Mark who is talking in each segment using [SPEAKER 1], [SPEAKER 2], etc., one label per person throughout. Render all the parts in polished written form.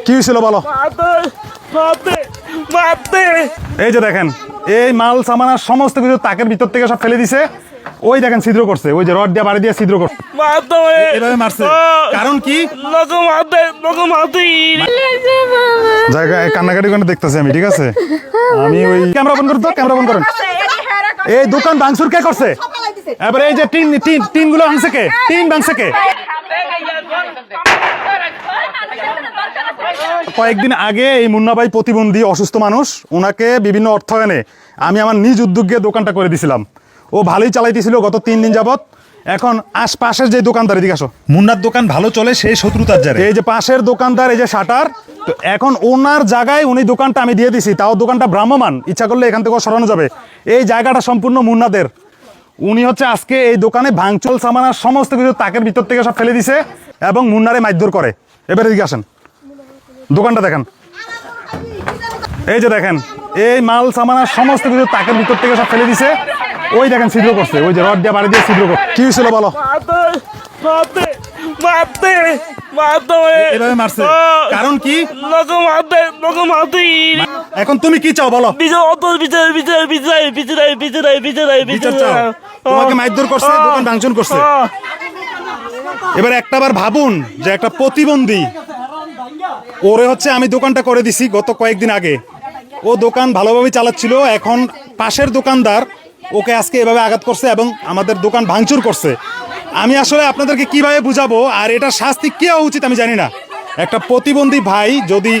[SPEAKER 1] কি হয়েছিল বলো? এই যে দেখেন, এই মাল সামানার সমস্ত কিছু তাকের ভিতর থেকে সব ফেলে দিছে। ওই দেখেন ছিদ্র করছে, ওই যে রড দিয়ে বাড়ি দিয়ে ছিদ্র করছে, এভাবে মারছে। কারণ কি জায়গায় কান্নাকাটি করে দেখতেছি আমি, ঠিক আছে? আমি ওই ক্যামেরা বন্ধ করুন তো, ক্যামেরা বন্ধ করেন। এই দোকান ভাঙচুর কে করছে? এবারে এই যে টিন গুলো ভাঙছে কে? টিন ভাঙছে কে? কয়েকদিন আগে এই মুন্না ভাই প্রতিবন্ধী অসুস্থ মানুষ, ওনাকে বিভিন্ন অর্থায়নে আমি আমার নিজ উদ্যোগে দোকানটা করে দিছিলাম। ও ভালোই চালাইতেছিল গত 3 দিন যাবত। এখন আশপাশের যে দোকানদার, এদিকে আসো, মুন্নার দোকান ভালো চলে সেই শত্রুতার জারে এই যে পাশের দোকানদার, এই যে শাটার, তো এখন ওনার জায়গায় উনি দোকানটা আমি দিয়ে দিছি। তাও দোকানটা ভ্রাম্যমান, ইচ্ছা করলে এখান থেকে সরানো যাবে। এই জায়গাটা সম্পূর্ণ মুন্নাদের। উনি হচ্ছে আজকে এই দোকানে ভাঙচুর সামানার সমস্ত কিছু তাকের ভিতর থেকে সব ফেলে দিছে এবং মুন্নারে মারধর করে। এবারে এদিকে আসেন, দোকানটা দেখেন। এই যে দেখেন, এই মাল সামানার সমস্ত কিছু তাকের ভিতর থেকে সব ফেলে দিছে। ওই দেখেন ছিদ্র করছে, ওই যে রড দিয়ে বাড়ি দিয়ে ছিদ্র করছে। কি হয়েছিল বলো? এভাবে মারছে। কারণ কি? এখন তুমি কি চাও বলো? বিচার চাও? তোমাকে মারধর করছে, দোকান ভাঙচুর করছে। এবার একটাবার ভাবুন যে একটা প্রতিবন্ধী, ওরে হচ্ছে আমি দোকানটা করে দিছি গত কয়েকদিন আগে। ও দোকান ভালোভাবে চালাচ্ছিল, এখন পাশের দোকানদার ওকে আজকে এভাবে আঘাত করছে এবং আমাদের দোকান ভাঙচুর করছে। আমি আসলে আপনাদেরকে কিভাবে বুঝাবো, আর এটা শাস্তি কি হওয়া উচিত আমি জানি না। একটা প্রতিবন্ধী ভাই যদি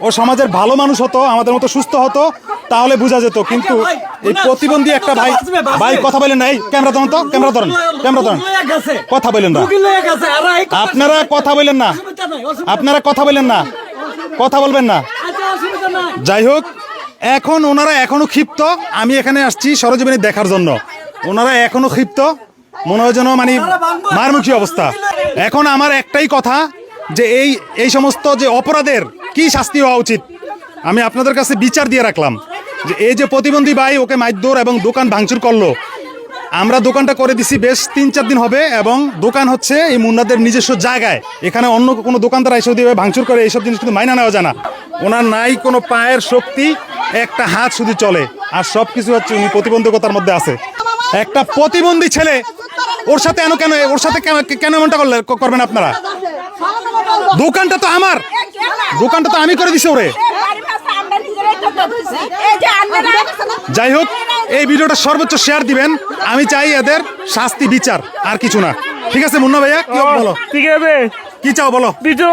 [SPEAKER 1] ও সমাজের ভালো মানুষ হতো, আমাদের মতো সুস্থ হতো, তাহলে বোঝা যেত। কিন্তু এই প্রতিবন্ধী একটা ভাই, ভাই কথা বলেন না, এই ক্যামেরা ধরেন তো, ক্যামেরা ধরেন, ক্যামেরা ধরেন, কথা বলেন না আপনারা, কথা বলেন না আপনারা, কথা বলেন না, কথা বলবেন না। যাই হোক, এখন ওনারা এখনো ক্ষিপ্ত। আমি এখানে আসছি সরজমিনে দেখার জন্য। ওনারা এখনো ক্ষিপ্ত, মনে হয় যেন মানে মারমুখী অবস্থা। এখন আমার একটাই কথা যে এই সমস্ত যে অপরাধের কি শাস্তি হওয়া উচিত, আমি আপনাদের কাছে বিচার দিয়ে রাখলাম। যে এই যে প্রতিবন্ধী ভাই ওকে মারধর এবং দোকান ভাঙচুর করলো, আমরা দোকানটা করে দিছি বেশ 3-4 দিন হবে, এবং দোকান হচ্ছে এই মুন্নাদের নিজস্ব জায়গায়। এখানে অন্য কোনো দোকানদার এসব দিয়ে ভাঙচুর করে, এইসব জিনিস কিন্তু মাইনা নেওয়া যায় না। ওনার নাই কোনো পায়ের শক্তি, একটা হাত শুধু চলে, আর সব কিছু হচ্ছে উনি প্রতিবন্ধকতার মধ্যে আছে। একটা প্রতিবন্ধী ছেলে, ওর সাথে ওর সাথে কেন এমনটা করবেন আপনারা? দোকানটা তো আমার, দোকানটা তো আমি করে দিছি ওরে। যাই হোক, এই ভিডিওটা সর্বোচ্চ শেয়ার দিবেন। আমি চাই এদের শাস্তি, বিচার, আর কিছু না। ঠিক আছে মুন্না ভাইয়া, কি বলো?
[SPEAKER 2] ঠিক আছে,
[SPEAKER 1] কি চাও বলো?
[SPEAKER 2] বিচার